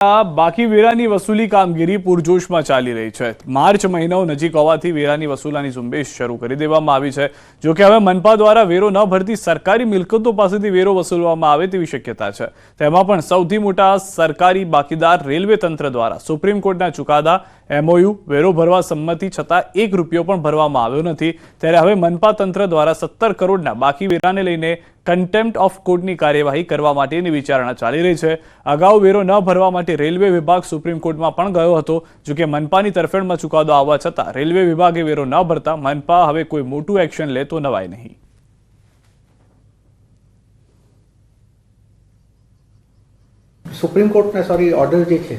બાકી વેરાની વસૂલી કામગીરી પૂરજોશમાં ચાલી રહી છે। માર્ચ મહિનો નજીક હોવાથી વેરાની વસૂલાની ઝુંબેશ શરૂ કરી દેવામાં આવી છે। જો કે હવે મનપા દ્વારા વેરો ન ભરતી સરકારી મિલકતો પાસેથી વેરો વસૂલવામાં આવે તેવી શક્યતા છે। તેમાં પણ સૌથી મોટા સરકારી બાકીદાર રેલવે તંત્ર દ્વારા સુપ્રીમ કોર્ટના ચુકાદા MOU વેરો ભરવા સંમતિ છતાં ₹1 પણ ભરવામાં આવ્યો નથી। ત્યારે હવે મનપા તંત્ર દ્વારા 17 કરોડના બાકી વેરાને લઈને કન્ટેમ્પ્ટ ઓફ કોર્ટની કાર્યવાહી કરવા માટેની વિચારણા ચાલી રહી છે। અગાઉ વેરો ન ભરવા માટે રેલવે વિભાગ સુપ્રીમ કોર્ટમાં પણ ગયો હતો। જો કે મનપાની તરફેણમાં ચુકાદો આવવા છતાં રેલવે વિભાગે વેરો ન ભરતા મનપા હવે કોઈ મોટું એક્શન લે તો નવાય નહીં। સુપ્રીમ કોર્ટના ઓર્ડર જે છે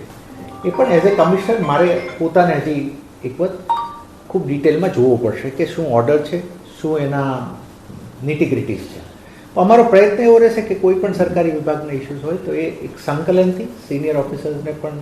એ પણ એઝ એ કમિશનર મારે પોતાને હજી એક વખત ખૂબ ડિટેલમાં જોવું પડશે કે શું ઓર્ડર છે, શું એના નિટીગ્રિટીઝ છે। અમારો પ્રયત્ન એવો રહેશે કે કોઈ પણ સરકારી વિભાગના ઇસ્યુઝ હોય તો એ એક સંકલનથી સિનિયર ઓફિસર્સને પણ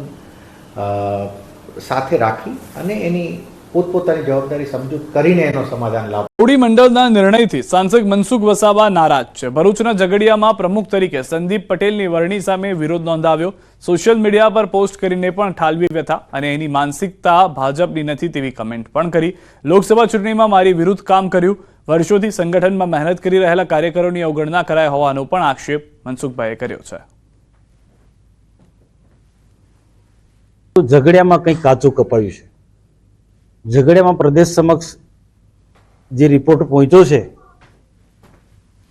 સાથે રાખી અને એની પોતપોતાની જવાબદારી સમજૂત કરીને એનો સમાધાન લાવો। કોડી મંડળના નિર્ણયથી સાંસદ મનસુખ વસાવા નારાજ છે। ભરૂચના ઝઘડિયામાં પ્રમુખ તરીકે સંદીપ પટેલની વરણી સામે વિરોધ નોંધાવ્યો। સોશિયલ મીડિયા પર પોસ્ટ કરીને પણ ઠાલવી વ્યથા અને એની માનસિકતા ભાજપની નથી તેવી કમેન્ટ પણ કરી। લોકસભા ચૂંટણીમાં મારી વિરુદ્ધ કામ કર્યું, વર્ષોથી સંગઠનમાં મહેનત કરી રહેલા કાર્યકરોની અવગણના કરાય હોવાનો પણ આક્ષેપ મનસુખભાઈએ કર્યો છે। ઝઘડિયામાં કંઈક કાચું કપાયું છે। ઝઘડિયામાં પ્રદેશ સમક્ષ જે રિપોર્ટ પહોંચ્યો છે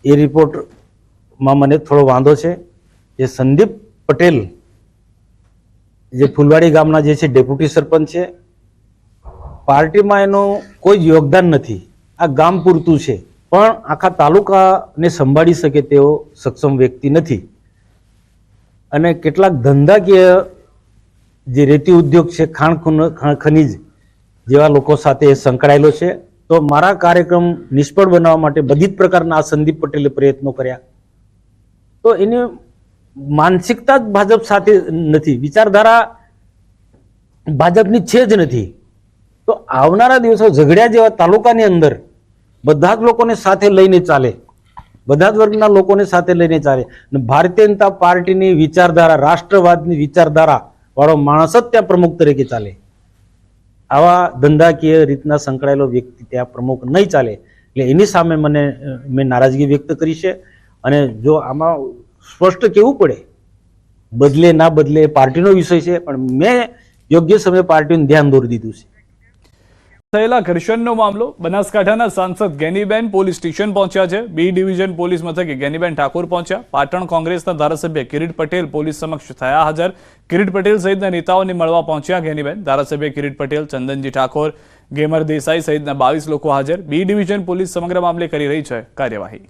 એ રિપોર્ટમાં મને થોડો વાંધો છે। જે સંદીપ પટેલ જે ફૂલવાડી ગામના જે છે ડેપ્યુટી સરપંચ છે, પાર્ટીમાં એનું કોઈ યોગદાન નથી, આ ગામ પૂરતું છે, પણ આખા તાલુકાને સંભાળી શકે તેવો સક્ષમ વ્યક્તિ નથી। અને કેટલાક ધંધાકીય જે રેતી ઉદ્યોગ છે, ખાણ ખનીજ જેવા લોકો સાથે સંકળાયેલો છે। તો મારા કાર્યક્રમ નિષ્ફળ બનાવવા માટે બધી જ પ્રકારના આ સંદીપ પટેલે પ્રયત્નો કર્યા। તો એની માનસિકતા જ ભાજપ સાથે નથી, વિચારધારા ભાજપની છે જ નથી। તો આવનારા દિવસો ઝઘડિયા જેવા તાલુકાની અંદર બધા જ લોકોને સાથે લઈને ચાલે, બધા જ વર્ગના લોકોને સાથે લઈને ચાલે। ભારતીય જનતા પાર્ટીની વિચારધારા, રાષ્ટ્રવાદની વિચારધારા વાળો માણસ જ ત્યાં પ્રમુખ તરીકે ચાલે। આવા ધંધાકીય રીતના સંકળાયેલો વ્યક્તિ ત્યાં પ્રમુખ નહીં ચાલે। એટલે એની સામે મેં નારાજગી વ્યક્ત કરી છે। અને જો આમાં સ્પષ્ટ કહેવું પડે, બદલે ના બદલે પાર્ટીનો વિષય છે, પણ મેં યોગ્ય સમયે પાર્ટીનું ધ્યાન દોરી દીધું છે। થયેલા ઘર્ષણનો મામલો બનાસકાંઠાના સાંસદ ગેનીબેન પોલીસ સ્ટેશન પહોંચ્યા છે। B ડિવિઝન પોલીસ મથકે ગેનીબેન ઠાકોર પહોંચ્યા। પાટણ કોંગ્રેસના ધારાસભ્ય કિરીટ પટેલ પોલીસ સમક્ષ થયા હાજર। કિરીટ પટેલ સહિતના નેતાઓને મળવા પહોંચ્યા ગેનીબેન। ધારાસભ્ય કિરીટ પટેલ, ચંદનજી ઠાકોર, ગેમર દેસાઈ સહિતના 22 લોકો હાજર। B ડિવિઝન પોલીસ સમગ્ર મામલે કરી રહી છે કાર્યવાહી।